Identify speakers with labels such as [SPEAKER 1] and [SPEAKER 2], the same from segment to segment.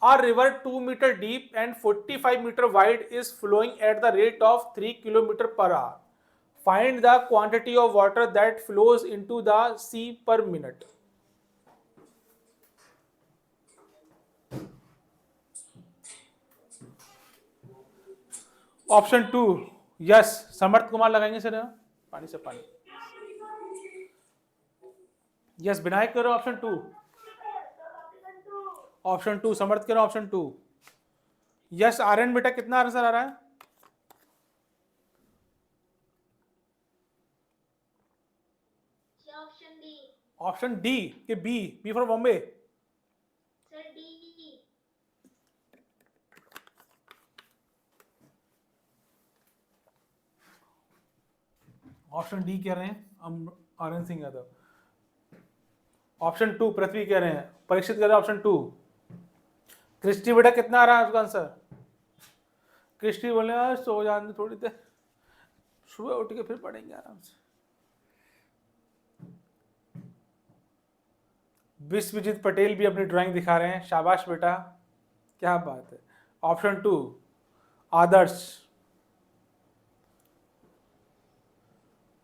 [SPEAKER 1] A river 2 meter deep and 45 meter wide is flowing at the rate of 3 kilometer per hour. Find the quantity of water that flows into the sea per minute. Option two yes, Samarth Kumar लगाएंगे sir, पानी से पानी। Yes, Vinayak करो option two. Option two Samarth करो option two. Yes Aryan बेटा कितना answer आ रहा है? ऑप्शन डी के B? B for Bombay. Option D कह रहे हैं आर्यन सिंह यादव। ऑप्शन टू पृथ्वी कह रहे हैं, परीक्षित कह रहे हैं ऑप्शन टू। क्रिस्टी बेटा कितना आ रहा है उसका आंसर? क्रिस्टी बोले सो जाने थोड़ी देर, सुबह उठ के फिर पढ़ेंगे आराम से। विश्वजीत पटेल भी अपनी ड्राइंग दिखा रहे हैं, शाबाश बेटा, क्या बात है। ऑप्शन टू आदर्श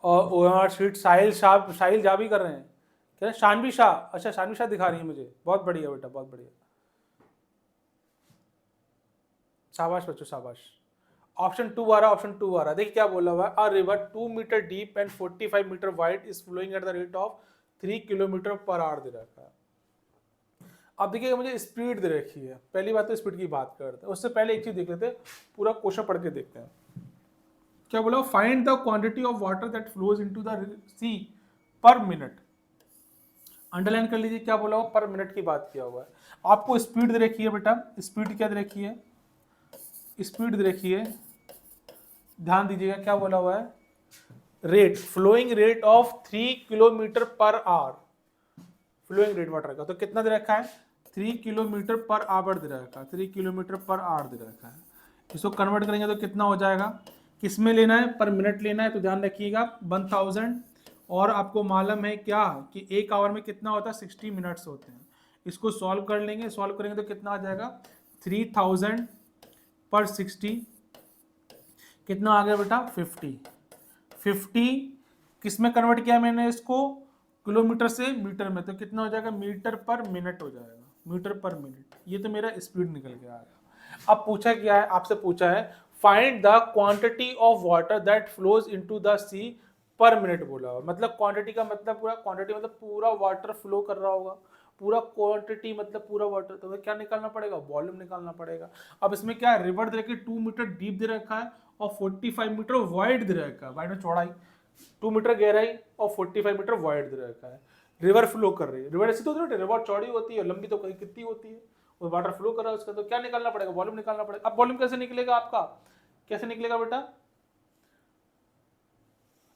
[SPEAKER 1] और ओएमआर शीट साहिल जा भी कर रहे हैं, क्या शानवी शाह, अच्छा शानवी शाह दिखा रही है मुझे, बहुत बढ़िया बेटा बहुत बढ़िया, शाबाश बच्चों शाबाश। ऑप्शन टू आ रहा, ऑप्शन टू आ रहा, देखिए क्या बोला हुआ है, a river 2 metre deep and 45 metre wide is flowing at the rate of 3 kilometre per hour दे रखा है। अब देखिए मुझे स्पीड दे रखी है, पहली बात तो स्पीड की बात करते हैं, उससे पहले एक चीज देख लेते हैं, पूरा क्वेश्चन पढ़ के देखते हैं। क्या बोला, find the quantity of water that flows into the sea per minute. Underline कर लीजिए क्या बोला हुआ, पर मिनट की बात किया हुआ है। आपको स्पीड दे रखी है बेटा, स्पीड क्या दे रखी है, स्पीड दे रखी है, ध्यान दीजिएगा क्या बोला हुआ है, rate, flowing rate of 3 kilometre per hour, flowing rate water का, तो कितना दे रखा है, 3 किलोमीटर पर आवर दे रखा है, 3 किलोमीटर पर आवर दे रखा है। इसको कन्वर्ट करेंगे तो कितना हो जाएगा, किसमें लेना है, पर मिनट लेना है, तो ध्यान रखिएगा 1000, और आपको मालूम है क्या कि एक आवर में कितना होता है, 60 मिनट्स होते हैं। इसको सॉल्व कर लेंगे, सॉल्व करेंगे तो कितना आ जाएगा, 3000 पर 60, कितना आ गया बेटा 50 किस में कन्वर्ट किया मैंने इसको, किलोमीटर से मीटर में, तो कितना हो जाएगा, मीटर पर मिनट हो जाएगा, मीटर पर मिनट। ये तो मेरा स्पीड निकल के आ गया। अब पूछा क्या है, आपसे पूछा है find the quantity of water that flows into the sea per minute बोला हुआ, मतलब क्वांटिटी का मतलब पूरा, क्वांटिटी मतलब पूरा वाटर फ्लो कर रहा होगा, पूरा क्वांटिटी मतलब पूरा वाटर, तो क्या निकालना पड़ेगा, वॉल्यूम निकालना पड़ेगा। अब इसमें क्या है, रिवर दे रखी 2 मीटर डीप दे रखा है और 45 मीटर वाइड दे रखा है, वाइड में चौड़ाई 2 मीटर गहराई और 45 मीटर वाइड दे रखा है। रिवर फ्लो कर रही है, रिवर ऐसी तो नहीं, रिवर चौड़ी होती है, लंबी तो कहीं कितनी होती है, और वाटर फ्लो कर रहा है उसका, तो क्या निकालना पड़ेगा, वॉल्यूम निकालना पड़ेगा। अब वॉल्यूम कैसे निकलेगा आपका, कैसे निकलेगा बेटा,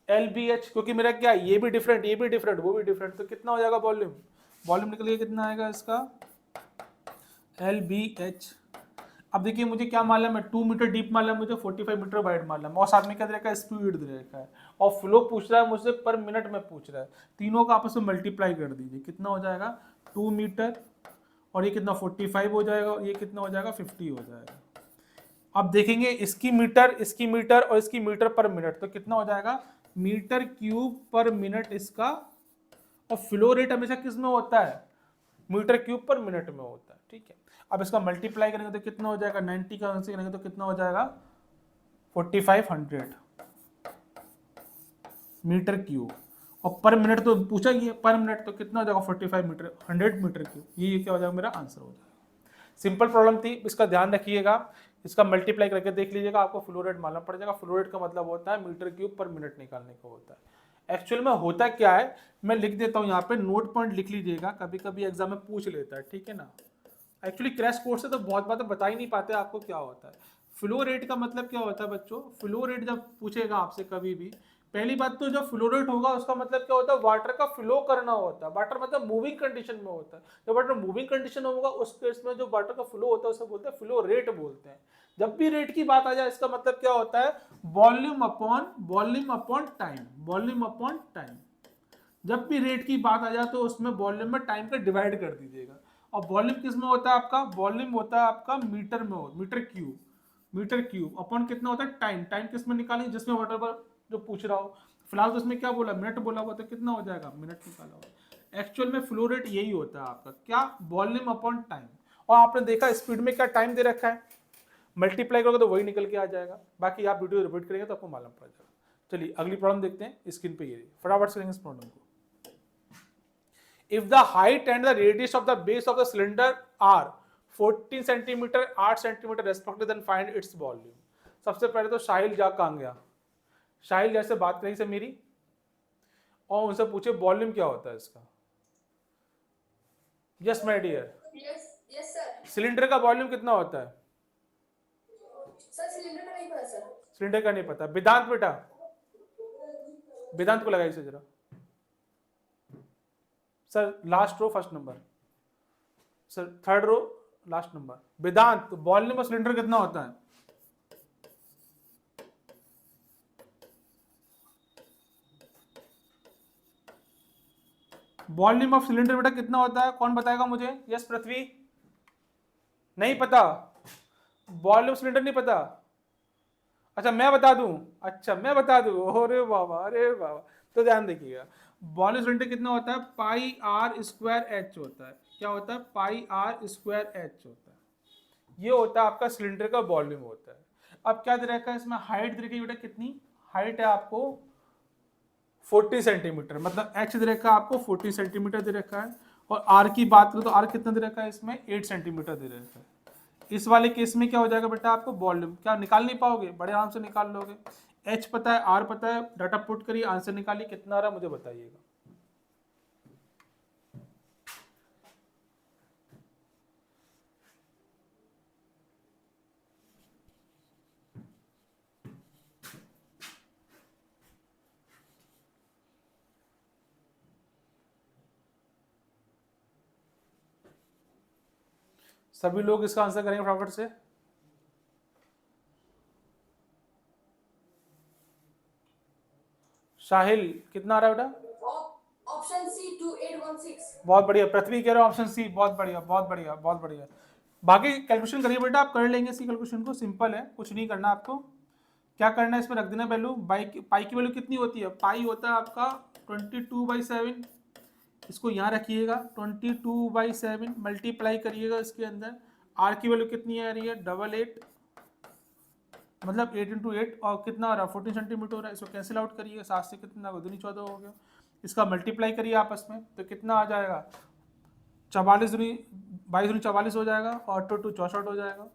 [SPEAKER 1] LBH, क्योंकि मेरा क्या ये भी डिफरेंट, ये भी डिफरेंट, वो भी डिफरेंट, तो कितना हो जाएगा वॉल्यूम, वॉल्यूम निकल के कितना आएगा इसका, LBH। अब देखिए मुझे क्या मालूम है, 2 मीटर डीप मालूम है मुझे, 45 मीटर वाइड मालूम है, और साथ में क्या दे रखा है, स्पीड दे रखा है, और फ्लो पूछ रहा है मुझसे पर मिनट में पूछ रहा है, तीनों का आपस में मल्टीप्लाई कर दीजिए, कितना हो जाएगा 2 मीटर, और ये कितना 45 हो जाएगा, और ये कितना हो जाएगा 50 हो जाएगा। अब देखेंगे इसकी मीटर और इसकी मीटर पर मिनट, तो कितना हो जाएगा, मीटर क्यूब पर मिनट इसका, और फ्लो रेट हमेशा किस में होता है, मीटर क्यूब पर मिनट में होता है, ठीक है। अब इसका मल्टीप्लाई करेंगे तो कितना हो जाएगा, 90 का आंसर करेंगे तो कितना हो जाएगा 4500 मीटर क्यूब, और पर मिनट तो पूछा ही है, पर मिनट तो कितना हो जाएगा 45 मीटर, 100 मीटर क्यूब, ये क्या हो जाएगा मेरा आंसर हो जाएगा। सिंपल प्रॉब्लम थी, इसका ध्यान रखिएगा, इसका मल्टीप्लाई करके देख लीजिएगा, आपको फ्लो रेट मालूम पड़ जाएगा। फ्लो रेट का मतलब होता है मीटर क्यूब पर मिनट निकालने का होता है। एक्चुअल में होता क्या है, मैं लिख देता हूँ यहाँ पे, नोट पॉइंट लिख लीजिएगा, कभी कभी एग्जाम में पूछ लेता है, ठीक है ना। एक्चुअली क्रैश कोर्स से तो बहुत बातें बता ही नहीं पाते आपको क्या होता है। फ्लो रेट का मतलब क्या होता है बच्चों, फ्लो रेट जब पूछेगा आपसे कभी भी, पहली बात तो जब फ्लो रेट होगा उसका मतलब क्या होता है, वाटर का फ्लो करना होता है, वाटर मतलब मूविंग कंडीशन में होता है। जब वाटर मूविंग कंडीशन होगा उस केस में जो वाटर का फ्लो होता है उसे बोलते हैं फ्लो रेट बोलते हैं। जब भी रेट की बात आ जाए इसका मतलब क्या होता है, volume upon time, volume upon time. जब भी रेट की बात आ जाए तो उसमें वॉल्यूम में टाइम का डिवाइड कर दीजिएगा, और वॉल्यूम किस में होता है आपका, वॉल्यूम होता है आपका मीटर में, हो मीटर क्यूब अपॉन कितना होता है टाइम, टाइम किस में निकालेंगे जिसमें वॉटर जो पूछ रहा हो, फिलहाल तो इसमें क्या बोला मिनट बोला हुआ, तो कितना हो जाएगा मिनट निकाला हुआ। एक्चुअल में फ्लो रेट यही होता है आपका क्या, वॉल्यूम अपॉन टाइम। और आपने देखा स्पीड में क्या टाइम दे रखा है, मल्टीप्लाई करोगे तो वही निकल के आ जाएगा, बाकी आप वीडियो रिपीट करेंगे तो आपको मालूम पड़ जाएगा। चलिए अगली प्रॉब्लम देखते हैं, स्क्रीन पे ये फटाफट से करेंगे इस प्रॉब्लम को। If the height and the radius of the base of the cylinder are 14 centimetre 8 centimetre respective, then find its volume. सबसे पहले तो साहिल जा कहां गया, साहिल जैसे बात करी से मेरी और उनसे पूछे वॉल्यूम क्या होता है इसका। Yes my dear,
[SPEAKER 2] yes sir.
[SPEAKER 1] Cylinder का वॉल्यूम कितना होता है
[SPEAKER 2] सर सिलेंडर का नहीं पता सर।
[SPEAKER 1] सिलेंडर का नहीं पता, वेदांत बेटा, वेदांत को लगाइए इसे जरा sir, last row first number, sir third row last number. Vedant, volume of cylinder कितना होता है? वॉल्यूम ऑफ सिलेंडर बेटा कितना होता है, कौन बताएगा मुझे? यस पृथ्वी, नहीं पता, वॉल्यूम सिलेंडर नहीं पता। अच्छा मैं बता दूं, अच्छा मैं बता दूं, अरे बाबा अरे बाबा, तो ध्यान देखिएगा, वॉल्यूम सिलेंडर कितना होता है, पाई आर स्क्वायर एच होता है। क्या होता है? पाई आर स्क्वायर एच होता है। ये होता है आपका सिलेंडर का वॉल्यूम होता है। अब क्या दे रखा है इसमें, हाइट दे रखी है बेटा, कितनी हाइट है आपको 40 सेंटीमीटर, मतलब एक्स दे रखा है आपको 40 सेंटीमीटर दे रखा है। और आर की बात करो तो आर कितना दे रखा है इसमें, 8 सेंटीमीटर दे रखा है। इस वाले केस में क्या हो जाएगा बेटा, आपको वॉल्यूम क्या निकाल नहीं पाओगे, बड़े आराम से निकाल लोगे। एच पता है, आर पता है, डाटा पुट करिए, आंसर निकालिए, कितना आ रहा है मुझे बताइएगा। सभी लोग इसका आंसर करेंगे फटाफट से। साहिल कितना आ रहा है बेटा?
[SPEAKER 2] Option C 2816।
[SPEAKER 1] बहुत बढ़िया, पृथ्वी कह रहे हो ऑप्शन सी, बहुत बढ़िया बहुत बढ़िया बहुत बढ़िया। बाकी कैलकुलेशन करिए बेटा, आप कर लेंगे इसी कैलकुलेशन को, सिंपल है, कुछ नहीं करना आपको। क्या करना है, इसमें रख देना वैल्यू, पाई की वैल्यू कितनी होती है, पाई होता है आपका 22/7। इसको यहाँ रखिएगा 22/7, मल्टीप्लाई करिएगा इसके अंदर। आर की वैल्यू कितनी आ रही है, 88, मतलब 8 × 8, और कितना आ रहा है 14 सेंटीमीटर हो रहा है। इसको कैंसिल आउट करिए, 7 से कितना, 2 14 हो गया। इसका मल्टीप्लाई करिए आपस में तो कितना आ जाएगा, 44 दूनी 22 दूनी 44 हो जाएगा, और 2 2 64 हो जाएगा।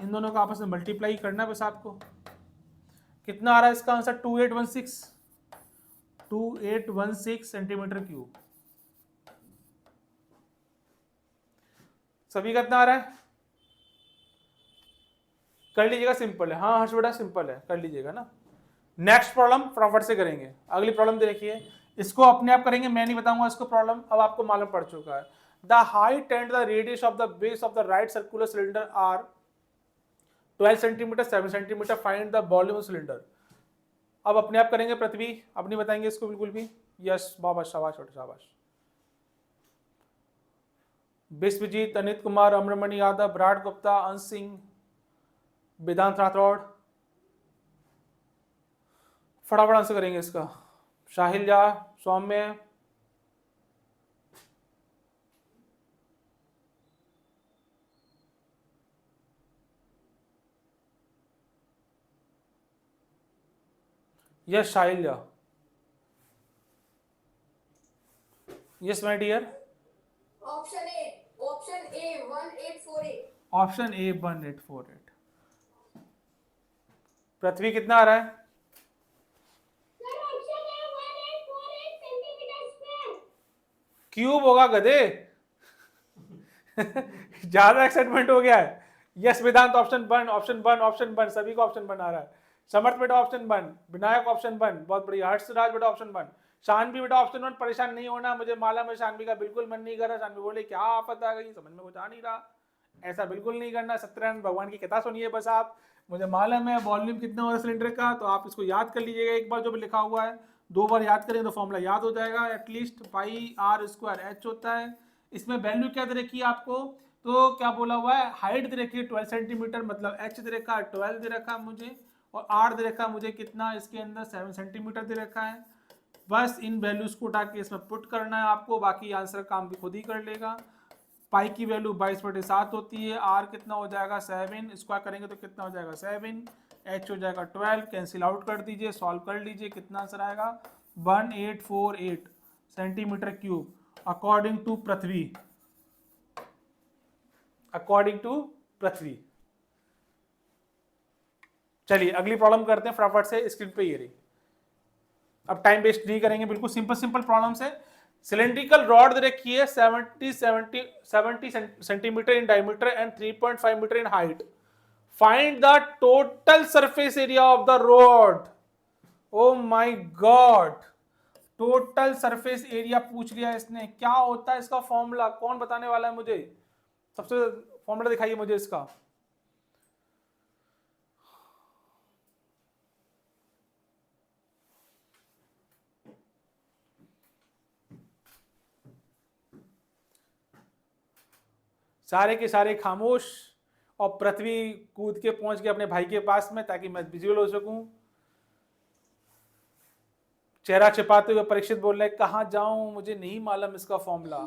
[SPEAKER 1] इन दोनों का आपस में मल्टीप्लाई करना है बस आपको। कितना आ रहा है इसका आंसर, 2816 सेंटीमीटर क्यूब। सभी का कितना आ रहा है, कर लीजिएगा, सिंपल है। हाँ हर्ष बेटा सिंपल है, कर लीजिएगा ना। नेक्स्ट प्रॉब्लम फटाफट से करेंगे, अगली प्रॉब्लम देखिए, इसको अपने आप करेंगे, मैं नहीं बताऊंगा इसको प्रॉब्लम, अब आपको मालूम पड़ चुका है। The height and the radius of the base of the right circular cylinder are 12 centimetre 7 centimetre, find the volume cylinder. अब अपने आप करेंगे, पृथ्वी अपनी बताएंगे इसको बिल्कुल भी। यस बाबा, शाबाश बेटा शाबाश। विश्वजीत, अनित कुमार, अमरमणि यादव, विराट गुप्ता, अंश सिंह, वेदांत राठौड़, फटाफट आंसर करेंगे इसका। Sahil Jha, Saumya, yes Sahil Jha, yes my dear.
[SPEAKER 2] Option A 1848।
[SPEAKER 1] Option A 1848। Prithvi कितना आ रहा है? क्यूब होगा गधे। ज्यादा एक्साइटमेंट हो गया है। Yes Vedant option one, option one, option one, सभी को ऑप्शन वन आ रहा है। समर्थ बेटा option one, Vinayak option one, बहुत बढ़िया। हर्षराज बेटा ऑप्शन वन, शानवी बेटा ऑप्शन वन। परेशान नहीं होना, मुझे मालूम है शानवी का बिल्कुल मन नहीं कर रहा, शानवी बोले क्या आफत आ गई, समझ में कुछ आ नहीं रहा। ऐसा बिल्कुल नहीं करना, सत्यनारायण भगवान की कथा सुनिए बस आप। मुझे मालूम है वॉल्यूम कितना हो रहा है सिलेंडर का, तो आप इसको याद कर लीजिएगा एक बार, जो भी लिखा हुआ है 2 बार याद करें तो फॉर्मूला याद हो जाएगा। At least pi r square h होता है, इसमें वैल्यू क्या दे रखी है आपको, तो क्या बोला हुआ है, हाइट दे रखी है 12 सेंटीमीटर, मतलब h दे रखा है 12 दे रखा है मुझे, और r दे रखा है मुझे कितना, इसके अंदर 7 सेंटीमीटर दे रखा है। बस इन वैल्यूज को उठा के इसमें पुट करना है आपको, बाकी आंसर काम भी खुद ही कर लेगा। पाई की वैल्यू 22/7 होती है, आर कितना हो जाएगा 7, स्क्वायर करेंगे तो कितना हो जाएगा 7, एच हो जाएगा 12, कैंसिल आउट कर दीजिए, सॉल्व कर लीजिए, कितना आंसर आएगा 1848 centimetre cube according to Prithvi, according to Prithvi. चलिए अगली प्रॉब्लम करते हैं फटाफट से, स्क्रीन पे ये रही। अब टाइम वेस्ट नहीं करेंगे, बिल्कुल सिंपल सिंपल प्रॉब्लम से। सिलेंड्रिकल रॉड दे रखी है 70 centimetre in diameter and 3.5 metre in height. Find the total surface area of the rod. Oh my God, total surface area पूछ लिया इसने। क्या होता है इसका फॉर्मूला, कौन बताने वाला है मुझे? सबसे फॉर्मूला दिखाइए मुझे इसका। सारे के सारे खामोश, और पृथ्वी कूद के पहुंच गए अपने भाई के पास में ताकि मैं विजुअल हो सकूं। चेहरा छिपाते हुए परीक्षित बोल रहे कहां जाऊं, मुझे नहीं मालूम इसका फॉर्मूला।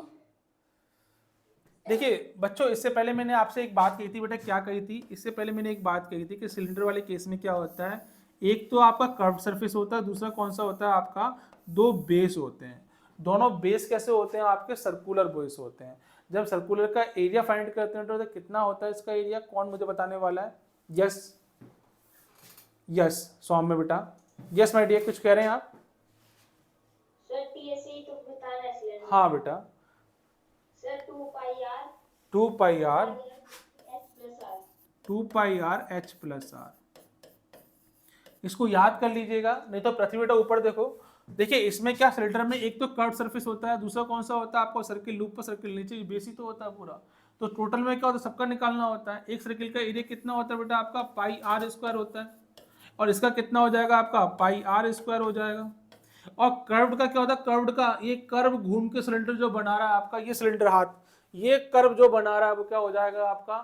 [SPEAKER 1] देखिए बच्चों, इससे पहले मैंने आपसे एक बात कही थी बेटा, क्या कही थी? इससे पहले मैंने एक बात कही थी कि सिलेंडर वाले केस में क्या होता है, एक तो आपका कर्व सरफेस होता है, दूसरा कौन सा होता है आपका, दो बेस होते हैं। दोनों बेस कैसे होते हैं आपके, सर्कुलर बेस होते हैं। जब सर्कुलर का एरिया फाइंड करते हैं तो कितना होता है इसका एरिया, कौन मुझे बताने वाला है? यस यस सौम्य बेटा, यस माय डियर, कुछ कह रहे हैं आप?
[SPEAKER 3] सर टीएसए तो बताना है सिलेंडर।
[SPEAKER 1] हाँ बेटा,
[SPEAKER 3] sir 2
[SPEAKER 1] 2 pi r
[SPEAKER 3] h+r
[SPEAKER 1] 2 pi r h plus r. इसको याद कर लीजिएगा, नहीं तो पृथ्वी बेटा ऊपर देखो। देखिए इसमें क्या, सिलेंडर में एक तो कर्व सरफेस होता है, दूसरा कौन सा होता है आपको, सर्किल, लूप पर सर्किल, नीचे बेस ही तो होता है पूरा। तो टोटल में क्या होता है, सबका निकालना होता है। एक सर्किल का एरिया कितना होता है बेटा आपका, पाई आर स्क्वायर होता है, और इसका कितना हो जाएगा आपका, पाई आर स्क्वायर हो जाएगा। और कर्व्ड का क्या होता है, कर्व्ड का ये कर्व घूम के सिलेंडर जो बना रहा है आपका, ये सिलेंडर हाथ, ये कर्व जो बना रहा है वो क्या हो जाएगा आपका,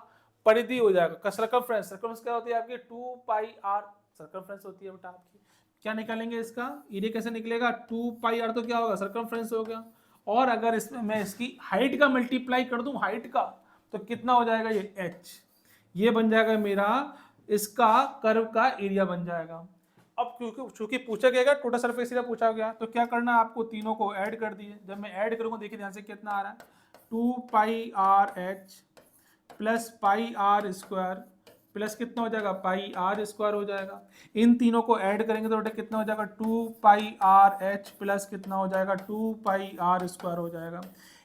[SPEAKER 1] परिधि हो जाएगा। सर्कमफ्रेंस, सर्कमफ्रेंस क्या होती है आपकी, 2 पाई आर सर्कमफ्रेंस होती है बेटा आपकी। क्या निकालेंगे इसका एरिया, कैसे निकलेगा, 2 पाई आर तो क्या होगा, सर्कमफ्रेंस हो गया। और अगर इसमें मैं इसकी हाइट का मल्टीप्लाई कर दूं, हाइट का, तो कितना हो जाएगा, ये एच, ये बन जाएगा मेरा इसका कर्व का एरिया बन जाएगा। अब क्योंकि चूंकि पूछा गया टोटल सरफेस एरिया पूछा गया, तो क्या करना है आपको, तीनों को ऐड कर दिए। जब मैं ऐड करूंगा देखिए ध्यान से कितना आ रहा है, 2 pi r h plus pi r square plus कितना हो जाएगा, पाई आर स्क्वायर हो जाएगा। इन तीनों को ऐड करेंगे तो बेटा कितना हो जाएगा, 2 पाई आर एच प्लस कितना हो जाएगा, 2 पाई आर स्क्वायर हो जाएगा।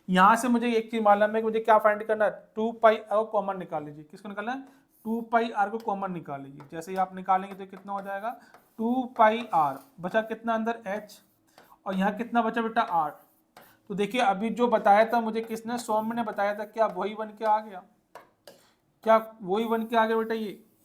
[SPEAKER 1] यहाँ से मुझे एक चीज मालूम है कि मुझे क्या फाइंड करना है, 2 पाई आर कॉमन निकाल लीजिए। किसको निकालना है, 2 पाई आर को कॉमन निकाल लीजिए। जैसे ही आप निकालेंगे तो कितना हो जाएगा, 2 पाई आर, बचा कितना अंदर एच, और यहाँ कितना बचा बेटा आर। तो देखिए अभी जो बताया था मुझे किसने, सौम्य ने बताया था, क्या वही बन के आ गया, क्या वही बन के आ गया बेटा,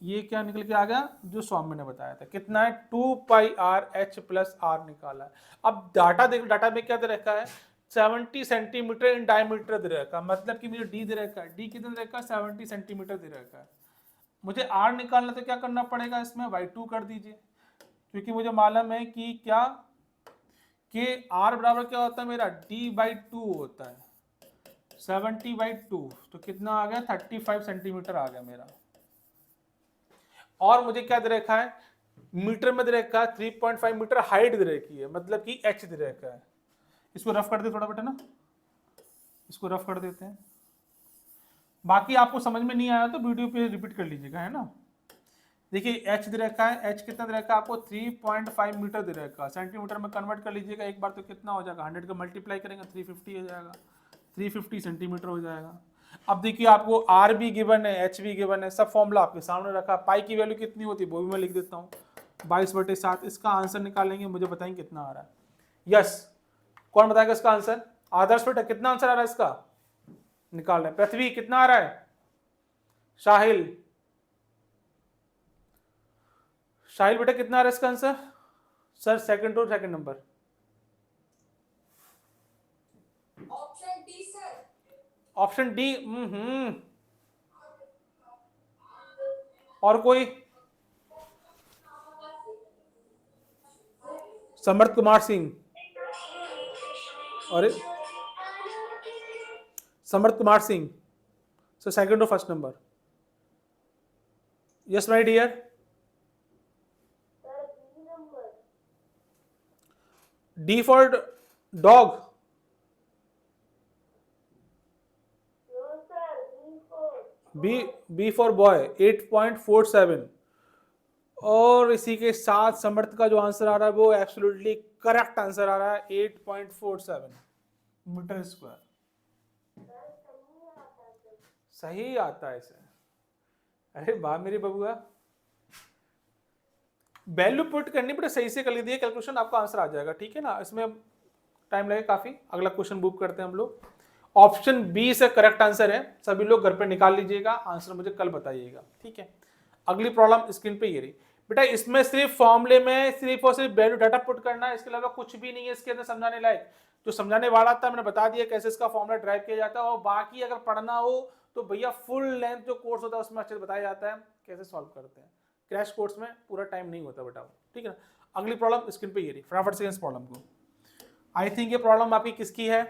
[SPEAKER 1] ये क्या निकल के आ गया जो सौम्य ने बताया था। कितना है, 2 pi r h plus are निकाला है। अब डाटा देख, डाटा में क्या दे रखा है, 70 सेंटीमीटर इन डायमीटर दे रखा है, मतलब कि मुझे डी दे रखा है, डी कितना दे रखा है, 70 सेंटीमीटर दे रखा है। मुझे आर निकालना तो क्या करना पड़ेगा, इसमें y2 कर दीजिए, क्योंकि मुझे मालूम है कि क्या, कि आर बराबर क्या होता है मेरा, d/2 होता है, 70/2, तो कितना आ गया, 35 सेंटीमीटर आ गया मेरा। और मुझे क्या दे रखा है, मीटर में दे रखा है 3.5 मीटर हाइट दे रखी है, मतलब कि h दे रखा है। इसको रफ कर दे थोड़ा बेटा ना, इसको रफ कर देते हैं। बाकी आपको समझ में नहीं आया तो वीडियो पे रिपीट कर लीजिएगा, है ना। देखिए h दे रखा है, h कितना दे रखा है आपको, 3.5 मीटर दे रखा है, सेंटीमीटर में कन्वर्ट कर लीजिएगा एक बार, तो कितना हो जाएगा, 100 का मल्टीप्लाई करेंगे 350 हो जाएगा, 350 सेंटीमीटर हो जाएगा। अब देखिए आपको r भी गिवन है, h भी गिवन है, सब फॉर्मूला आपके सामने रखा। पाई की वैल्यू कितनी होती है वो भी मैं लिख देता हूँ, 22/7। इसका आंसर निकालेंगे, मुझे बताएंगे कितना आ रहा है। यस, कौन बताएगा इसका आंसर, आदर्श बेटा कितना आंसर आ रहा है इसका, निकाल रहे हैं। पृथ्वी कितना आ रहा है, साहिल, साहिल बेटा कितना आ रहा है इसका आंसर, सर सेकंड और second number.
[SPEAKER 2] Option D sir.
[SPEAKER 1] Option D. और कोई? समर्थ कुमार सिंह। अरे समर्थ कुमार सिंह, सो सेकंड और first number. Yes my dear.
[SPEAKER 3] Sir B number.
[SPEAKER 1] D for dog.
[SPEAKER 3] No sir B four.
[SPEAKER 1] B for boy 8.47। और इसी के साथ समर्थ का जो आंसर आ रहा है वो एब्सोल्युटली करेक्ट आंसर आ रहा है 8.47 मीटर स्क्वायर।
[SPEAKER 3] सर सही आता सर।
[SPEAKER 1] सही आता है इसे। अरे वाह मेरी बबुआ, वैल्यू पुट करनी पड़े, सही से कर लीजिए कैलकुलेशन, आपका आंसर आ जाएगा। ठीक है ना, इसमें टाइम लगेगा काफी। अगला क्वेश्चन बुक करते हैं हम लोग। ऑप्शन बी से करेक्ट आंसर है। सभी लोग घर पे निकाल लीजिएगा, आंसर मुझे कल बताइएगा। ठीक है, अगली प्रॉब्लम स्क्रीन पे ये रही बेटा। इसमें सिर्फ फॉर्मूले में सिर्फ और सिर्फ वैल्यू डाटा पुट करना है, इसके अलावा कुछ भी नहीं है इसके अंदर समझाने लायक। जो समझाने वाला था मैंने बता दिया कैसे इसका फॉर्मूला ड्राइव किया जाता है, और बाकी अगर पढ़ना हो तो भैया फुल लेंथ जो कोर्स होता है उसमें अच्छे से बताया जाता है कैसे सॉल्व करते हैं। क्रैश कोर्स में पूरा टाइम नहीं होता बेटा। ठीक है ना, अगली प्रॉब्लम स्क्रीन पे ये रही। फटाफट से इस प्रॉब्लम को, आई थिंक ये प्रॉब्लम आपकी किसकी है?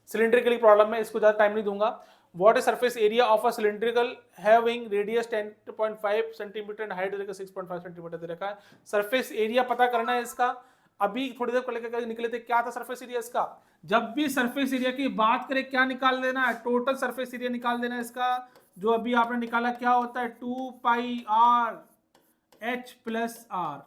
[SPEAKER 1] सिलिंड्रिकल प्रॉब्लम है, इसको ज्यादा टाइम नहीं दूंगा। What is surface area of a cylindrical having radius 10.5 centimetre and height 6.5 centimetre दे रखा है। सरफेस एरिया पता करना है इसका। अभी थोड़ी देर पहले निकले थे, क्या था सरफेस एरिया इसका? जब भी सरफेस एरिया की बात करें क्या निकाल देना है? टोटल सरफेस एरिया निकाल देना है इसका। जो अभी आपने निकाला क्या होता है? 2 pi r h plus are.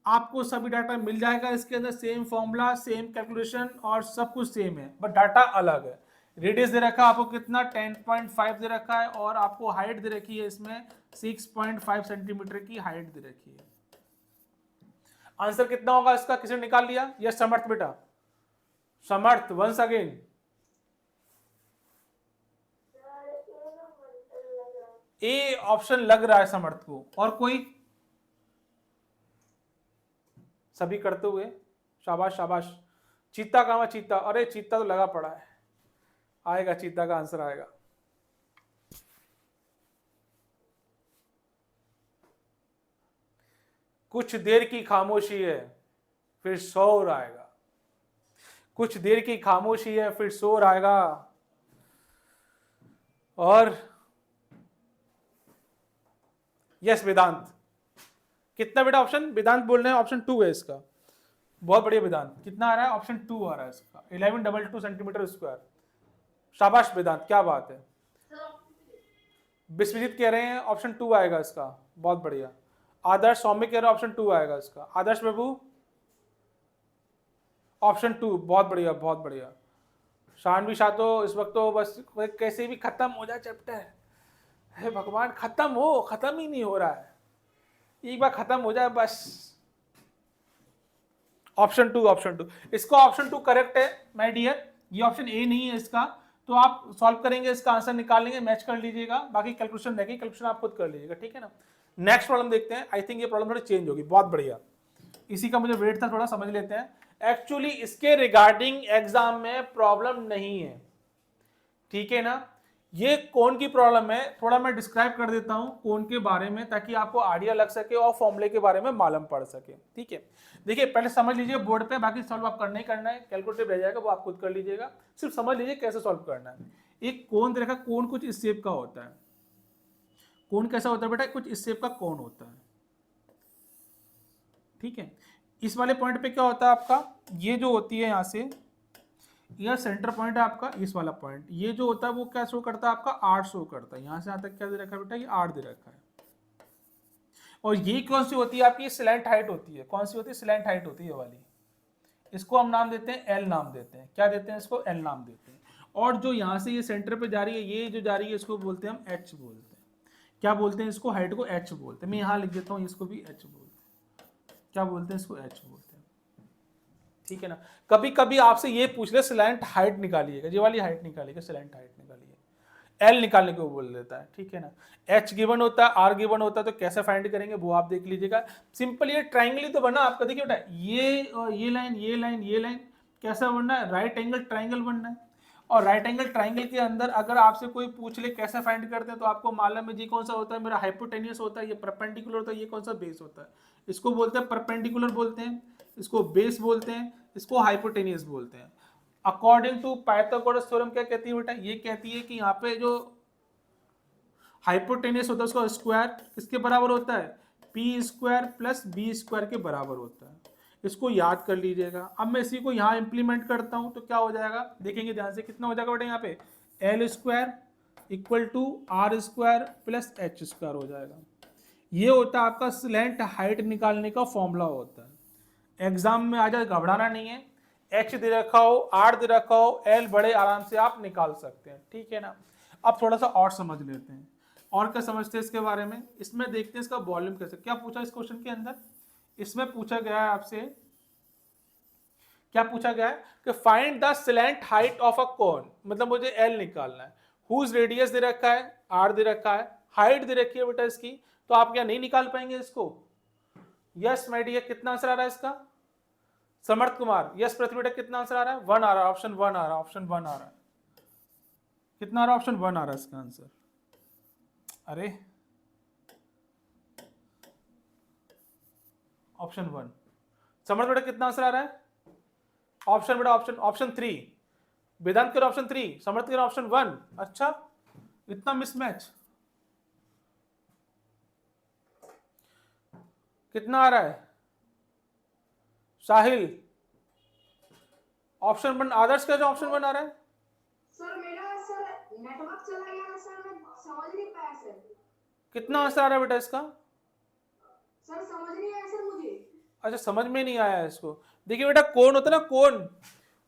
[SPEAKER 1] आपको सभी डाटा मिल जाएगा इसके अंदर, सेम फॉर्मूला, सेम कैलकुलेशन और सब कुछ सेम है, बट डाटा अलग है। रेडियस दे रखा है आपको कितना? 10.5 दे रखा है, और आपको हाइट दे रखी है इसमें 6.5 सेंटीमीटर की हाइट दे रखी है। आंसर कितना होगा इसका? किसी ने निकाल लिया? यस समर्थ बेटा, समर्थ वंस अगेन।
[SPEAKER 3] सर ए नंबर सर लग रहा है।
[SPEAKER 1] ए ऑप्शन लग रहा है समर्थ को। और कोई? सभी करते हुए, शाबाश शाबाश। चीता कहाँ है? चीता, अरे चीता तो लगा पड़ा है, आएगा चीता का आंसर आएगा। कुछ देर की खामोशी है फिर शोर आएगा, कुछ देर की खामोशी है फिर शोर आएगा। और यस वेदांत, कितना बेटा ऑप्शन? वेदांत बोल रहे हैं ऑप्शन 2 है इसका। बहुत बढ़िया वेदांत, कितना आ रहा है? ऑप्शन 2 आ रहा है इसका, 1122 सेंटीमीटर स्क्वायर। शाबाश वेदांत, क्या बात है। विश्वजीत कह रहे हैं ऑप्शन 2 आएगा इसका, बहुत बढ़िया। आदर्श सौम्य कह रहे हैं ऑप्शन 2 आएगा इसका। आदर्श प्रभु ऑप्शन 2, बहुत बढ़िया बहुत बढ़िया। शानवी शाह तो इस वक्त तो बस कैसे भी खत्म हो जाए चैप्टर, हे भगवान खत्म हो, खत्म ही नहीं हो रहा है, एक बार खत्म हो जाए बस। ऑप्शन 2, ऑप्शन 2, इसका ऑप्शन 2 करेक्ट है माय डियर। ये ऑप्शन ए नहीं है इसका, तो आप सॉल्व करेंगे, इसका आंसर निकाल लेंगे, मैच कर लीजिएगा, बाकी कैलकुलेशन रहेगी, कैलकुलेशन आप खुद कर लीजिएगा। ठीक है ना, नेक्स्ट प्रॉब्लम देखते हैं। आई थिंक ये प्रॉब्लम थोड़ी चेंज होगी, बहुत बढ़िया। इसी का मुझे वेट था, थोड़ा समझ लेते हैं। एक्चुअली इसके रिगार्डिंग एग्जाम में प्रॉब्लम नहीं है, ठीक है ना। ये कौन की प्रॉब्लम है, थोड़ा मैं डिस्क्राइब कर देता हूं कौन के बारे में, ताकि आपको आइडिया लग सके और फॉर्मूले के बारे में मालूम पड़ सके। ठीक है, देखिए पहले समझ लीजिए बोर्ड पे, बाकी सॉल्व आप करना ही करना है, कैलकुलेटर रह जाएगा वो आप खुद कर लीजिएगा, सिर्फ समझ लीजिए कैसे सॉल्व करना है। एक कोण देखा, कोण कुछ इस शेप का होता है। कोण कैसा होता है बेटा? कुछ इस शेप का कोण होता है। ठीक है, इस वाले पॉइंट पे क्या होता है आपका, ये जो होती है यहाँ से, यह सेंटर पॉइंट है आपका, इस वाला पॉइंट, ये जो होता है वो क्या शो करता है आपका? 8 शो करता है। यहाँ से यहाँ तक क्या दे रखा है बेटा? ये 8 दे रखा है। और ये कौन सी होती है आपकी? स्लैंट हाइट होती है। कौन सी होती है? स्लैंट हाइट होती है ये वाली। इसको हम नाम देते हैं एल नाम देते हैं। क्या देते हैं इसको? एल नाम देते हैं। और जो यहाँ से ये सेंटर पे जा रही है, ये जो जा रही है, इसको बोलते हैं हम एच बोलते हैं। क्या बोलते हैं इसको? हाइट को एच बोलते हैं। मैं यहाँ लिख देता हूँ, इसको भी एच बोलते हैं। क्या बोलते हैं इसको? एच बोलते हैं। ठीक है ना, कभी कभी आपसे ये पूछ ले स्लैंट हाइट निकालिएगा, ये वाली हाइट निकालिएगा, स्लैंट हाइट निकालिए, एल निकालने को बोल देता है। ठीक है ना, एच गिवन होता है, आर गिवन होता है, तो कैसे फाइंड करेंगे वो आप देख लीजिएगा। सिंपल ये ट्राइंगल ही तो बना आपका। देखिए बेटा, ये लाइन, ये लाइन, ये लाइन कैसा बनना है? राइट एंगल ट्राइंगल बनना है। और राइट एंगल ट्राइंगल के अंदर अगर आपसे कोई पूछ ले कैसे फाइंड करते हैं तो आपको मालूम है जी कौन सा होता है, मेरा हाइपोटेनियस होता है, ये परपेंडिकुलर होता है, ये कौन सा बेस होता है। इसको बोलते हैं परपेंडिकुलर बोलते हैं, इसको बेस बोलते हैं, इसको हाइपोटेनियस बोलते हैं। अकॉर्डिंग टू पाइथागोरस थ्योरम क्या कहती है बेटा, ये कहती है कि यहाँ पे जो हाइपोटेनियस होता है उसका स्क्वायर किसके बराबर होता है, p square plus b square के बराबर होता है। इसको याद कर लीजिएगा। अब मैं इसी को यहाँ इंप्लीमेंट करता हूँ तो क्या हो जाएगा, देखेंगे ध्यान से, कितना हो जाएगा बेटा यहाँ पे l square equal to r square plus h square हो जाएगा। ये होता है आपका स्लैंट हाइट निकालने का फॉर्मूला होता है। एग्जाम में आ जाए, घबराना नहीं है, एच दे रखा हो, आर दे रखा हो, एल बड़े आराम से आप निकाल सकते हैं, ठीक है ना। अब थोड़ा सा और समझ लेते हैं, और क्या समझते हैं इसके बारे में। इसमें देखते हैं इसका वॉल्यूम कैसे, क्या पूछा इस क्वेश्चन के अंदर, इसमें पूछा गया है आपसे, क्या पूछा गया है कि find the slant height of a cone, मतलब मुझे एल निकालना है, हुज रेडियस दे रखा है, आर दे रखा है, हाइट दे रखी है बेटा इसकी, तो आप क्या नहीं निकाल पाएंगे इसको। यस माय डियर, कितना आंसर आ रहा है इसका, समर्थ कुमार, यस पृथ्वी बेटा, कितना आंसर आ रहा है, 1 आ रहा है, ऑप्शन 1 आ रहा है, ऑप्शन 1 आ रहा है, कितना आ रहा है, ऑप्शन 1 आ रहा है इसका आंसर। अरे ऑप्शन 1, समर्थ बेटा कितना आंसर आ रहा है, ऑप्शन बेटा ऑप्शन 3, वेदांत के ऑप्शन 3, समर्थ के ऑप्शन 1। अच्छा, इतना मिसमैच, कितना आ रहा है साहिल, ऑप्शन 1, आदर्श का जो ऑप्शन 1 आ रहा है।
[SPEAKER 2] सर मेरा सर नेटवर्क चला गया ना सर, मैं समझ नहीं पाया सर।
[SPEAKER 1] कितना आंसर आ रहा है बेटा इसका,
[SPEAKER 2] सर समझ नहीं आया सर मुझे।
[SPEAKER 1] अच्छा समझ में नहीं आया इसको। देखिए बेटा कोण होता है ना,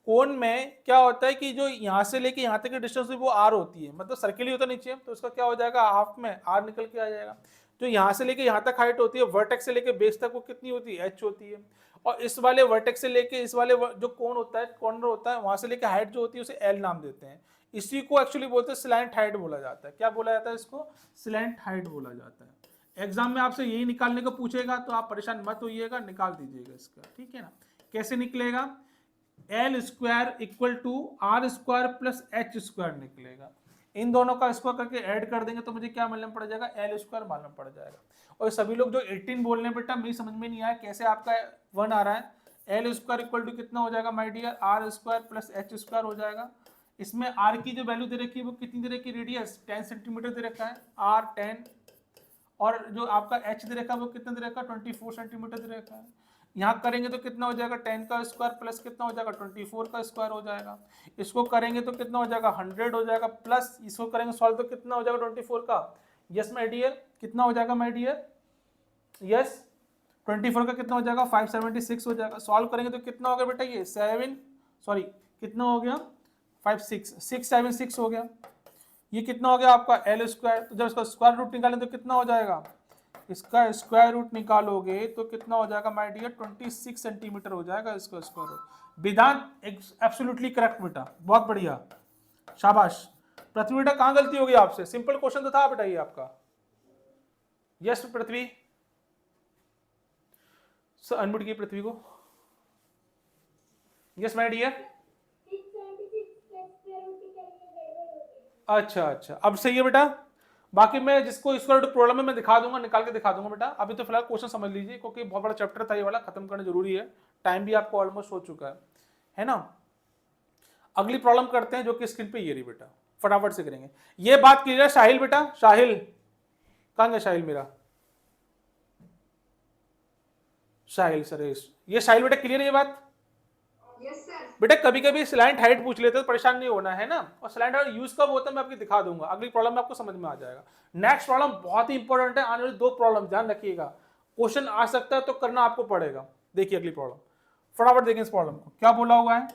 [SPEAKER 1] कोण में क्या होता है कि जो यहाँ से लेके यहाँ तक की डिस्टेंस वो आर होती है, मतलब सर्किल ही होता है नीचे, तो उसका क्या हो जाएगा, हाफ में आर निकल के आ जाएगा। जो यहाँ से लेके यहाँ तक हाइट होती है, वर्टेक्स से लेके बेस तक वो कितनी होती है, एच होती है। और इस वाले वर्टेक्स से लेके इस वाले जो कोण होता है, कॉर्नर होता है, वहां से लेके हाइट जो होती है उसे एल नाम देते हैं। इसी को एक्चुअली बोलते हैं स्लैंट हाइट बोला जाता है। क्या बोला जाता है इसको, स्लैंट हाइट बोला जाता है। एग्जाम में आपसे यही निकालने को पूछेगा तो आप परेशान मत होइएगा, निकाल दीजिएगा इसका, ठीक है ना। कैसे निकलेगा, l square equal to r square plus h square निकलेगा। इन दोनों का स्क्वायर करके ऐड कर देंगे तो मुझे क्या मालूम पड़ जाएगा, एल स्क्वायर मालूम पड़ जाएगा। और सभी लोग जो 18 बोल रहे हैं बेटा, मेरी समझ में नहीं आया कैसे आपका 1 आ रहा है। एल स्क्वायर इक्वल टू कितना हो जाएगा my dear, r square plus h square हो जाएगा। इसमें आर की जो वैल्यू दे रखी है वो कितनी दे रखी है, रेडियस 10 सेंटीमीटर दे रखा है, आर 10, और जो आपका एच दे रखा है वो कितना दे रखा है, 24 सेंटीमीटर दे रखा है। यहाँ करेंगे तो कितना हो जाएगा, 10 का स्क्वायर प्लस कितना हो जाएगा, 24 का स्क्वायर हो जाएगा। इसको करेंगे तो कितना हो जाएगा, 100 हो जाएगा, प्लस इसको करेंगे सॉल्व तो कितना हो जाएगा 24 का। यस माय डियर, कितना हो जाएगा माय डियर, यस 24 का कितना हो जाएगा, 576 हो जाएगा। सॉल्व करेंगे तो कितना हो गया बेटा, ये 7 सॉरी कितना हो गया, 676 हो गया। ये कितना हो गया आपका एल स्क्वायर। तो जब इसका स्क्वायर रूट निकालें तो कितना हो जाएगा, इसका स्क्वायर रूट निकालोगे तो कितना हो जाएगा माय डियर, 26 सेंटीमीटर हो जाएगा इसका स्क्वायर रूट। वेदांत एब्सोल्युटली करेक्ट बेटा, बहुत बढ़िया, शाबाश। पृथ्वी बेटा कहाँ गलती होगी आपसे, सिंपल क्वेश्चन तो था बेटा ये आपका। यस पृथ्वी, सर अनम्यूट की पृथ्वी को। यस माय डियर, अच्छा अच्छा अब सही है बेटा। बाकी मैं जिसको स्क्वायर रूट प्रॉब्लम है मैं दिखा दूंगा, निकाल के दिखा दूंगा बेटा। अभी तो फिलहाल क्वेश्चन समझ लीजिए क्योंकि बहुत बड़ा चैप्टर था ये वाला, खत्म करना जरूरी है, टाइम भी आपको ऑलमोस्ट हो चुका है ना। अगली प्रॉब्लम करते हैं जो कि स्क्रीन पे ये रही बेटा, फटाफट से करेंगे। ये बात क्लियर है साहिल बेटा, साहिल कहां गया साहिल मेरा, साहिल सरेश, ये साहिल बेटा क्लियर है ये बात।
[SPEAKER 2] Yes sir.
[SPEAKER 1] बेटा कभी कभी स्लैंट हाइट पूछ लेते तो परेशान नहीं होना है ना, और स्लैंट हाइट यूज कब होता है मैं आपको दिखा दूंगा, अगली प्रॉब्लम में आपको समझ में आ जाएगा। नेक्स्ट प्रॉब्लम बहुत ही इंपॉर्टेंट है, आने वाली 2 प्रॉब्लम ध्यान रखिएगा, क्वेश्चन आ सकता है तो करना आपको पड़ेगा। देखिए अगली प्रॉब्लम, फटाफट देखें इस प्रॉब्लम को, क्या बोला हुआ है,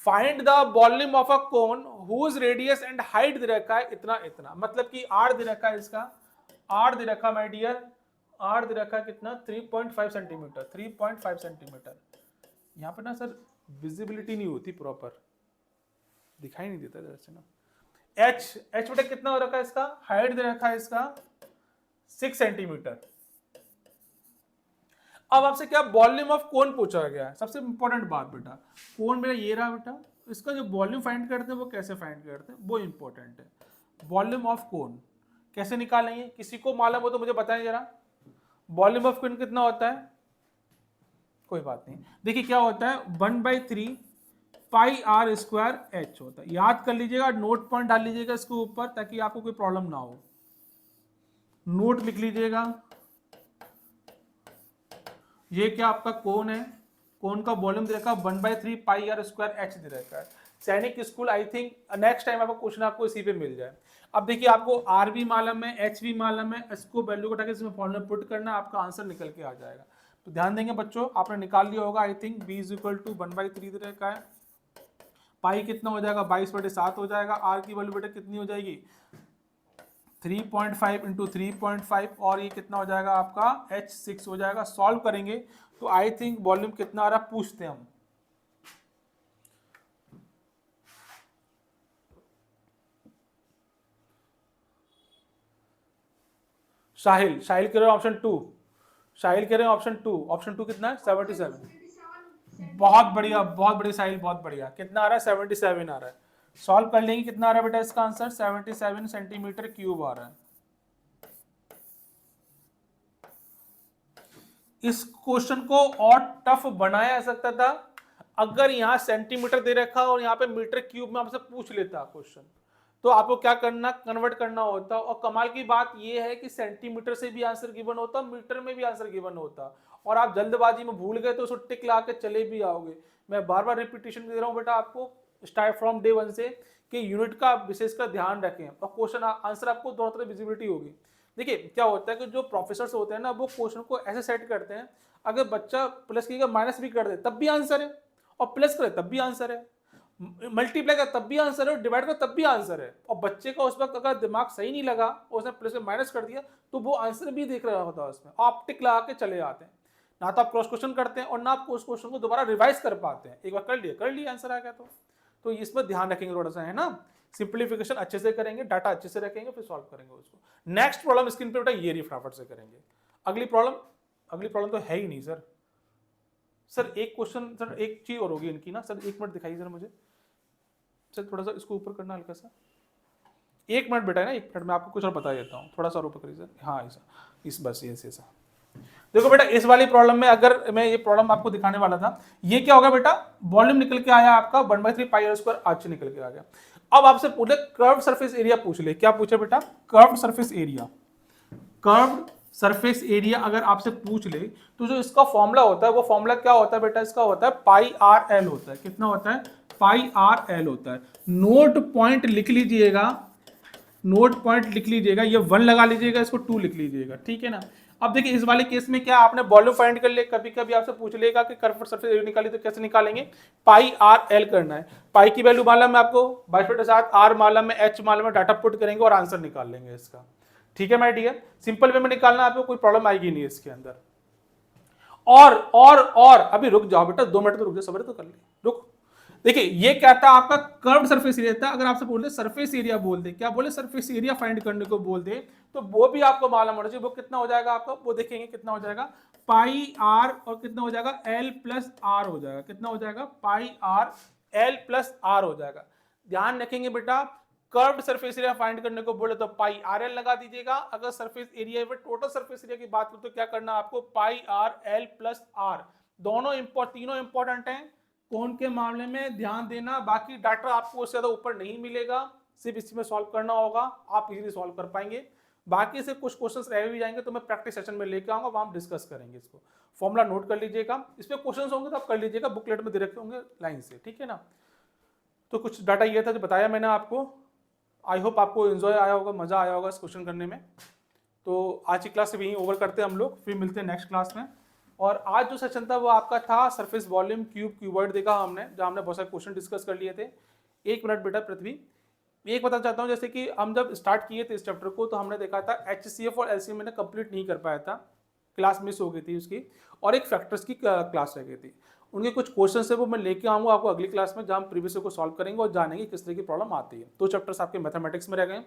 [SPEAKER 1] find the volume of a cone whose radius and height दे रखा है इतना इतना, मतलब कि आर दे रखा है इसका, आर दे रखा माय डियर, आर दे रखा कितना 3.5 सेंटीमीटर, 3.5 सेंटीमीटर। यहाँ पे ना सर विजिबिलिटी नहीं होती प्रॉपर, दिखाई नहीं देता जैसे ना। एच बेटा कितना हो रखा है इसका, हाइट दे रखा है इसका 6 सेंटीमीटर। अब आपसे क्या वॉल्यूम ऑफ कोन पूछा गया है, सबसे इंपॉर्टेंट बात बेटा, कोन मेरा ये रहा बेटा, इसका जो वॉल्यूम फाइंड करते हैं वो कैसे फाइंड करते हैं वो इंपॉर्टेंट है। वॉल्यूम ऑफ कोन कैसे निकालेंगे, किसी को मालूम हो तो मुझे बताएं जरा। वॉल्यूम ऑफ कोन कितना होता है, कोई बात नहीं, देखिए क्या होता है 1/3 पाई आर स्क्वायर एच होता है। याद कर लीजिएगा, नोट पॉइंट डाल लीजिएगा इसके ऊपर ताकि आपको कोई प्रॉब्लम ना हो। नोट लिख लीजिएगा, ये क्या आपका कोन है, कोन का वॉल्यूम दे रखा है 1/3 पाई आर स्क्वायर एच दे रखा है। सैनिक school I think next time आपको क्वेश्चन आपको इसी पे मिल जाए। अब देखिए आपको आर भी मालूम है, एच भी मालूम है, इसको वैल्यू को उठा के इसमें फॉर्मूला पुट करना, आपका आंसर निकल के आ जाएगा। तो ध्यान देंगे बच्चों, आपने निकाल लिया होगा I think b is equal to 1/3 दे रखा है, पाई कितना हो जाएगा 22/7 हो जाएगा, आर की वैल्यू बेटा कितनी हो जाएगी 3.5 इंटू 3.5 और ये कितना हो जाएगा आपका h6 हो जाएगा। सॉल्व करेंगे तो आई थिंक वॉल्यूम कितना आ रहा है पूछते हैं हम। साहिल कह रहे हैं ऑप्शन 2, साहिल कह रहे हैं ऑप्शन टू कितना है 77। बहुत बढ़िया साहिल, बहुत बढ़िया। कितना आ रहा है 77 आ रहा है। सॉल्व कर लेंगे, कितना आ रहा है बेटा इसका आंसर 77 सेंटीमीटर क्यूब आ रहा है। इस क्वेश्चन को और टफ बनाया जा सकता था अगर यहाँ सेंटीमीटर दे रखा और यहाँ पे मीटर क्यूब में आपसे पूछ लेता क्वेश्चन, तो आपको क्या करना, कन्वर्ट करना होता। और कमाल की बात यह है कि सेंटीमीटर से भी आंसर गिवन होता, मीटर में भी आंसर गिवन होता, और आप जल्दबाजी में भूल गए तो उसको टिक ला के चले भी आओगे। मैं बार बार रिपीटेशन दे रहा हूँ बेटा आपको स्टार्ट फ्रॉम डे 1 से कि यूनिट का विशेष का ध्यान रखें और क्वेश्चन आंसर आपको दोनों तरह विजिबिलिटी होगी। देखिए क्या होता है कि जो प्रोफेसर्स होते हैं ना वो क्वेश्चन को ऐसे सेट करते हैं, अगर बच्चा प्लस की माइनस भी कर दे तब भी आंसर है, और प्लस करे तब भी आंसर है, मल्टीप्लाई का तब भी आंसर है, और डिवाइड का तब भी आंसर है। और बच्चे का उस वक्त अगर दिमाग सही नहीं लगा और उसने प्लस में माइनस कर दिया तो वो आंसर भी देख रहा होता है उसमें, आप टिक लगा के चले आते हैं। ना तो आप क्रॉस क्वेश्चन करते हैं और ना आप उस क्वेश्चन को दोबारा रिवाइज कर पाते हैं। एक बार कर लिया आंसर आ गया तो इस पर ध्यान रखेंगे थोड़ा सा, है ना। सिंप्लीफिकेशन अच्छे से करेंगे, डाटा अच्छे से रखेंगे, फिर सॉल्व करेंगे उसको। नेक्स्ट प्रॉब्लम स्क्रीन पे बेटा ये रही, फटाफट से करेंगे। अगली प्रॉब्लम तो है ही नहीं सर एक क्वेश्चन सर, एक चीज और होगी इनकी ना सर, 1 मिनट दिखाइए सर मुझे सर, थोड़ा सा इसको ऊपर करना हल्का सा, 1 मिनट बेटा है ना, 1 मिनट में आपको कुछ और बता देता हूँ, थोड़ा सा ऊपर करिए सर। हाँ ऐसा, इस बस ये ऐसा। देखो बेटा इस वाली प्रॉब्लम में अगर मैं ये प्रॉब्लम आपको दिखाने वाला था, ये क्या होगा बेटा, वॉल्यूम निकल के आया आपका 1/3 पाई आर स्क्वायर आर निकल के आ गया। अब आपसे पूछे कर्व्ड सरफेस एरिया पूछ ले, क्या पूछे बेटा, कर्व्ड सरफेस एरिया अगर आपसे पूछ ले तो जो इसका फॉर्मूला होता है वो फॉर्मूला क्या होता है बेटा, इसका होता है पाई आर एल होता है। कितना होता है, पाई आर एल होता है। नोट पॉइंट लिख लीजिएगा, ये 1 लगा लीजिएगा, इसको 2 लिख लीजिएगा, ठीक है ना। अब देखिए इस वाले केस में क्या आपने वॉल्यूम फाइंड कर लिया, कभी कभी आपसे पूछ लेगा कि कर्व्ड सरफेस एरिया निकाली तो कैसे निकालेंगे, पाई आर एल करना है। पाई की वैल्यू मालूम है आपको 22/7, आर मालूम है, एच मालूम है, डाटा पुट करेंगे और आंसर निकाल लेंगे इसका, ठीक है माय डियर। सिंपल वे में निकालना, आपको कोई प्रॉब्लम आएगी नहीं इसके अंदर। और अभी रुक जाओ बेटा, 2 मिनट तो रुक जाओ, सब्र तो कर ले, रुक। देखिए ये क्या था आपका कर्व्ड सरफेस एरिया था। अगर आपसे बोल दे सरफेस एरिया बोल दे, क्या बोले, सरफेस एरिया फाइंड करने को बोल दे, तो वो भी आपको मालूम होना चाहिए। वो कितना हो जाएगा आपका, वो देखेंगे कितना हो जाएगा, पाई आर और कितना हो जाएगा एल प्लस आर हो जाएगा। कितना हो जाएगा, पाई आर एल प्लस आर हो जाएगा। ध्यान रखेंगे बेटा, कर्व्ड सरफेस एरिया फाइंड करने को बोले तो पाई आर एल लगा दीजिएगा। अगर सरफेस एरिया में टोटल सरफेस एरिया की बात करें तो क्या करना आपको, पाई आर एल प्लस आर। तीनों इंपॉर्टेंट हैं। कोण के मामले में ध्यान देना, बाकी डाटा आपको उससे ज्यादा ऊपर नहीं मिलेगा, सिर्फ इसी में सॉल्व करना होगा, आप इजीली सॉल्व कर पाएंगे। बाकी से कुछ क्वेश्चंस रह भी जाएंगे तो मैं प्रैक्टिस सेशन में लेके आऊंगा, वहां हम डिस्कस करेंगे इसको। फॉर्मूला नोट कर लीजिएगा, इस पे क्वेश्चंस होंगे तो आप कर लीजिएगा, बुकलेट में दे रखे होंगे लाइन से, ठीक है ना। तो कुछ डाटा ये था जो बताया मैंने आपको। आई होप आपको एंजॉय आया होगा, मजा आया होगा इस क्वेश्चन करने में। तो आज की क्लास से यहीं ओवर करते हैं हम लोग, फिर मिलते हैं नेक्स्ट क्लास में। और आज जो सेशन था वो आपका था सरफेस वॉल्यूम क्यूबॉइड देखा हमने, जहाँ हमने बहुत सारे क्वेश्चन डिस्कस कर लिए थे। 1 मिनट बेटा पृथ्वी, एक बताना चाहता हूँ, जैसे कि हम जब स्टार्ट किए थे इस चैप्टर को तो हमने देखा था HCF और LCM मैंने कंप्लीट नहीं कर पाया था, क्लास मिस हो गई थी उसकी, और एक फैक्टर्स की क्लास रह गई थी। उनके कुछ क्वेश्चन है वो मैं लेके आऊँगा आपको अगली क्लास में, जहाँ हम प्रीवियस को सॉल्व करेंगे और जानेंगे किस तरह की प्रॉब्लम आती है। 2 चैप्टर्स आपके मैथमेटिक्स में रह गए।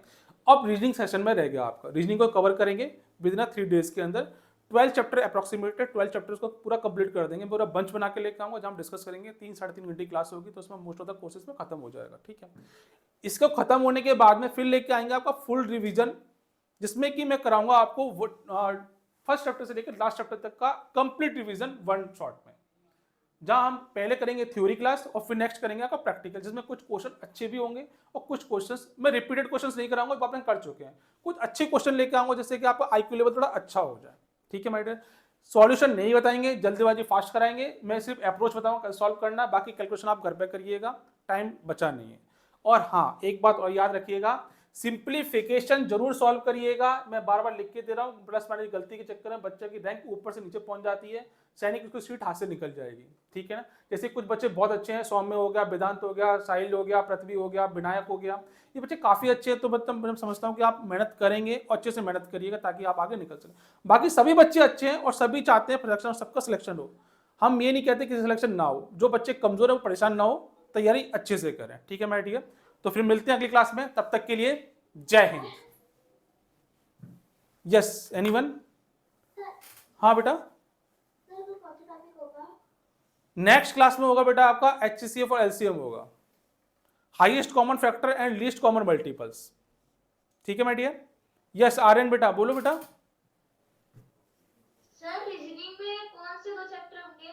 [SPEAKER 1] अब रीजनिंग सेशन में रह गया आपका, रीजनिंग को कवर करेंगे विद इन 3 डेज के अंदर। 12 चैप्टर अप्रोक्सीमेटेड 12 चैप्टर्स को पूरा कंप्लीट कर देंगे, पूरा बंच बना के लेकर आऊंगा जहाँ हम डिस्कस करेंगे। 3-3.5 घंटे क्लास होगी तो उसमें मोस्ट ऑफ द कोर्सेज में खत्म हो जाएगा, ठीक है। इसको खत्म होने के बाद में फिर लेके आएंगे आपका फुल रिवीजन, जिसमें कि मैं कराऊंगा आपको फर्स्ट चैप्टर से लेकर लास्ट चैप्टर तक का कंप्लीट रिवीजन वन शॉट में, जहां हम पहले करेंगे थ्योरी क्लास और फिर नेक्स्ट करेंगे आपका प्रैक्टिकल, जिसमें कुछ क्वेश्चन अच्छे भी होंगे और कुछ क्वेश्चंस मैं रिपीटेड क्वेश्चंस नहीं कराऊंगा, वो आपने कर चुके हैं। कुछ अच्छे क्वेश्चन लेके आऊंगा जिससे कि आपका आईक्यू लेवल थोड़ा अच्छा हो जाए, ठीक है माय डियर। सॉल्यूशन नहीं बताएंगे, जल्दीबाजी फास्ट कराएंगे, मैं सिर्फ अप्रोच बताऊंगा सॉल्व करना, बाकी कैलकुलेशन आप घर पे करिएगा, टाइम बचा नहीं है। और हाँ, एक बात और याद रखिएगा, सिंप्लीफिकेशन जरूर सॉल्व करिएगा। मैं बार बार लिख के दे रहा हूँ, प्लस माइनस गलती के चक्कर में बच्चे की रैंक ऊपर से नीचे पहुंच जाती है, सैनिक उसकी सीट हाथ से निकल जाएगी, ठीक है ना। जैसे कुछ बच्चे बहुत अच्छे हैं, सौम्य हो गया, वेदांत हो गया, साहिल हो गया, पृथ्वी हो गया, विनायक हो गया, ये बच्चे काफी अच्छे हैं। तो मतलब मैं समझता हूँ कि आप मेहनत करेंगे और अच्छे से मेहनत करिएगा ताकि आप आगे निकल सकें। बाकी सभी बच्चे अच्छे हैं और सभी चाहते हैं सिलेक्शन, सबका सिलेक्शन हो। हम ये नहीं कहते कि सिलेक्शन ना हो, जो बच्चे कमजोर है वो परेशान ना हो, तैयारी अच्छे से करें, ठीक है मैं, ठीक है। तो फिर मिलते हैं अगली क्लास में, तब तक के लिए जय हिंद। Yes anyone? हाँ बेटा, नेक्स्ट क्लास में होगा बेटा आपका HCF और LCM होगा, highest common factor and least common multiples, ठीक है माय डियर। यस आर्यन बेटा, बोलो बेटा।
[SPEAKER 3] सर रीजनिंग में कौन से 2 चैप्टर होंगे?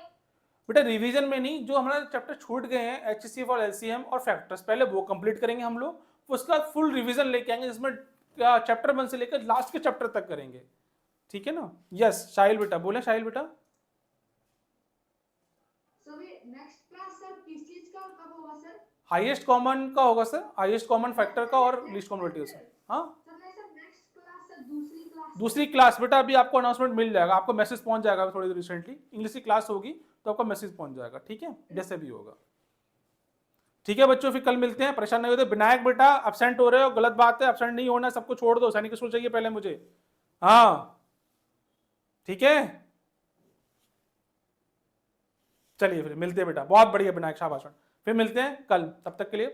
[SPEAKER 1] बेटा रिवीजन में नहीं, जो हमारे चैप्टर छूट गए हैं HCF और LCM और फैक्टर्स, पहले वो कंप्लीट करेंगे हम लोग, उसका फुल रिवीजन लेके आएंगे, जिसमें चैप्टर 1 से लेकर लास्ट के चैप्टर तक करेंगे, ठीक है ना। यस साहिल बेटा, बोले साहिल बेटा।
[SPEAKER 2] नेक्स्ट क्लास सर किस चीज का कब होगा सर?
[SPEAKER 1] हाईएस्ट कॉमन का होगा सर, हाईएस्ट कॉमन फैक्टर का और लीस्ट कॉमन मल्टीपल्स का। हाँ
[SPEAKER 2] सर नहीं सर, नेक्स्ट क्लास सर दूसरी क्लास।
[SPEAKER 1] दूसरी क्लास बेटा अभी आपको अनाउंसमेंट मिल जाएगा, आपको मैसेज पहुंच जाएगा थोड़ी देर रिसेंटली, इंग्लिश की क्लास होगी तो आपका मैसेज पहुंच जाएगा, ठीक है, जैसे भी होगा, ठीक है बच्चों। फिर कल मिलते हैं, परेशान नहीं होते। विनायक बेटा एब्सेंट हो रहे हो, गलत बात है, एब्सेंट नहीं होना, सबको छोड़ दो, सैनिक स्कूल चाहिए पहले मुझे, हाँ ठीक है। चलिए फिर मिलते हैं बेटा, बहुत बढ़िया विनायक, शाबाश। फिर मिलते हैं कल, तब तक के लिए